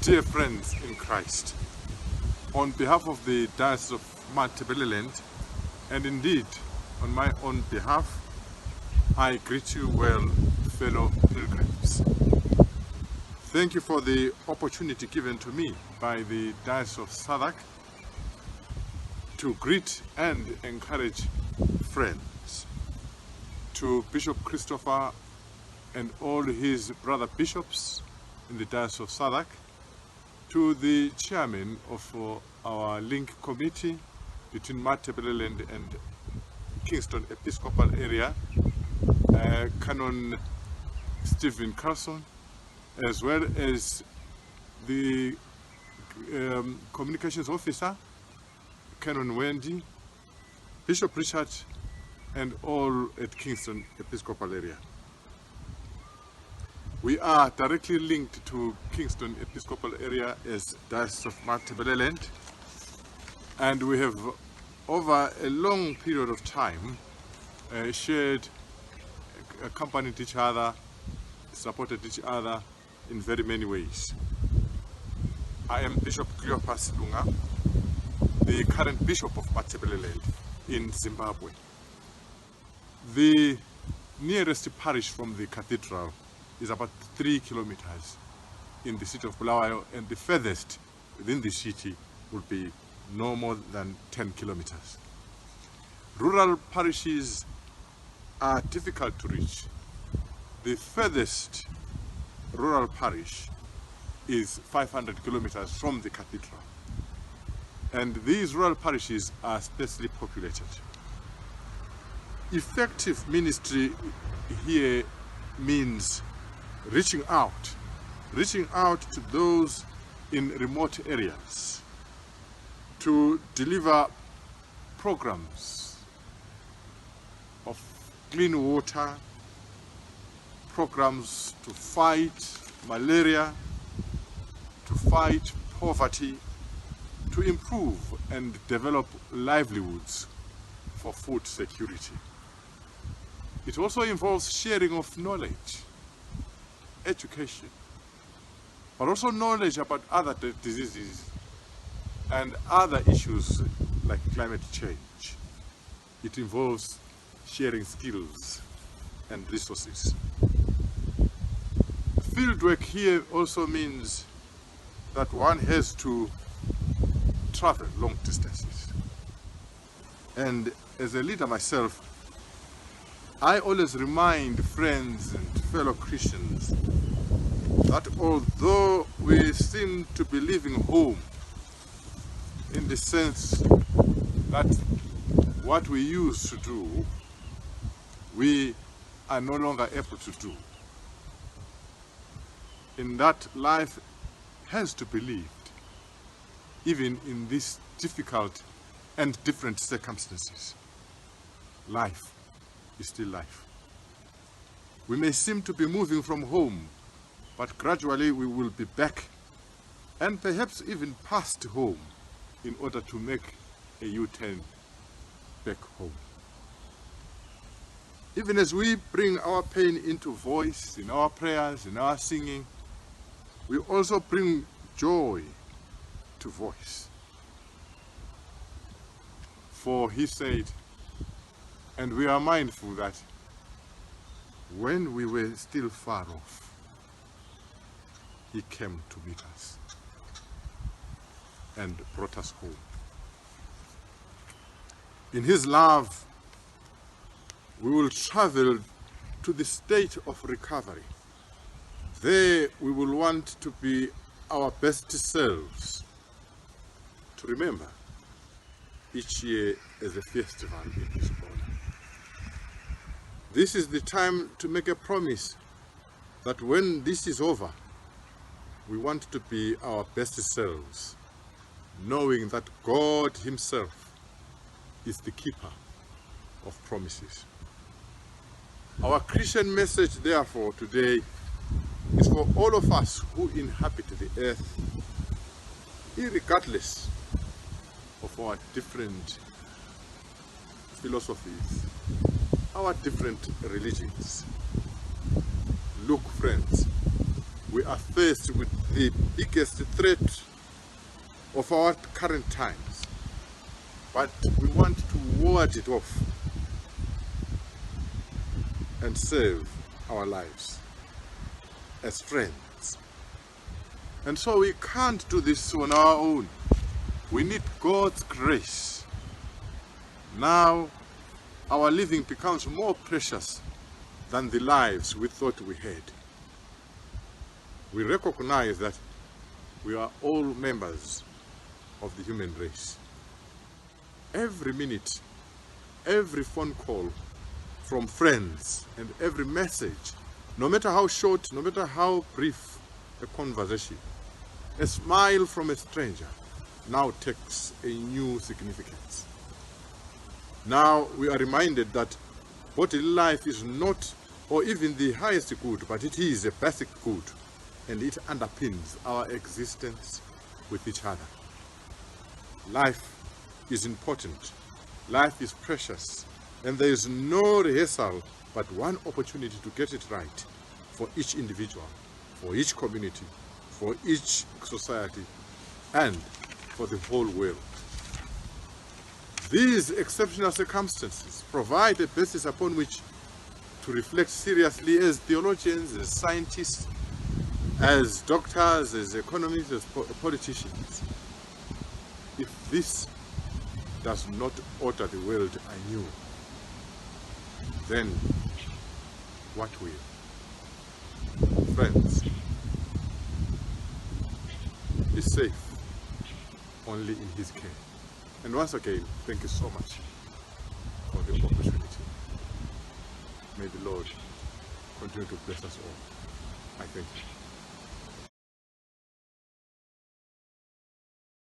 Dear friends in Christ, on behalf of the Diocese of Matabeleland, and indeed on my own behalf, I greet you well, fellow pilgrims. Thank you for the opportunity given to me by the Diocese of Southwark to greet and encourage friends. To Bishop Christopher and all his brother bishops in the Diocese of Southwark, to the chairman of our link committee between Matabeleland and Kingston Episcopal Area, Canon Stephen Carlson, as well as the communications officer, Canon Wendy, Bishop Richard, and all at Kingston Episcopal Area. We are directly linked to Kingston Episcopal Area as Diocese of Matabeleland, and we have over a long period of time shared, accompanied each other, supported each other in very many ways. I am Bishop Cleophas Lunga, the current Bishop of Matabeleland in Zimbabwe. The nearest parish from the cathedral is about 3 kilometers in the city of Bulawayo, and the furthest within the city would be no more than 10 kilometers. Rural parishes are difficult to reach. The furthest rural parish is 500 kilometers from the cathedral, and these rural parishes are sparsely populated. Effective ministry here means reaching out to those in remote areas, to deliver programs of clean water, programs to fight malaria, to fight poverty, to improve and develop livelihoods for food security. It also involves sharing of knowledge, education, but also knowledge about other diseases and other issues like climate change. It involves sharing skills and resources. Fieldwork here also means that one has to travel long distances. And as a leader myself, I always remind friends and fellow Christians that although we seem to be leaving home in the sense that what we used to do, we are no longer able to do, in that life has to be lived, even in these difficult and different circumstances. Life is still life. We may seem to be moving from home, but gradually we will be back, and perhaps even past home, in order to make a U-turn back home. Even as we bring our pain into voice, in our prayers, in our singing, we also bring joy to voice. For he said, and we are mindful that when we were still far off, he came to meet us and brought us home. In his love, we will travel to the state of recovery. There we will want to be our best selves, to remember each year as a festival in his honor. This is the time to make a promise that when this is over, we want to be our best selves, knowing that God himself is the keeper of promises. Our Christian message, therefore, today is for all of us who inhabit the earth, irregardless of our different philosophies, our different religions. Look, friends, we are faced with the biggest threat of our current times, but we want to ward it off and save our lives as friends. And so we can't do this on our own. We need God's grace. Now our living becomes more precious than the lives we thought we had. We recognize that we are all members of the human race. Every minute, every phone call from friends, and every message, no matter how short, no matter how brief a conversation, a smile from a stranger now takes a new significance. Now we are reminded that bodily life is not, or even the highest good, but it is a basic good, and it underpins our existence with each other. Life is important, life is precious, and there is no rehearsal but one opportunity to get it right for each individual, for each community, for each society, and for the whole world. These exceptional circumstances provide a basis upon which to reflect seriously as theologians, as scientists, as doctors, as economists, as politicians. If this does not alter the world anew, then what will? Friends, be safe only in His care. And once again, thank you so much for the opportunity. May the Lord continue to bless us all. I thank you.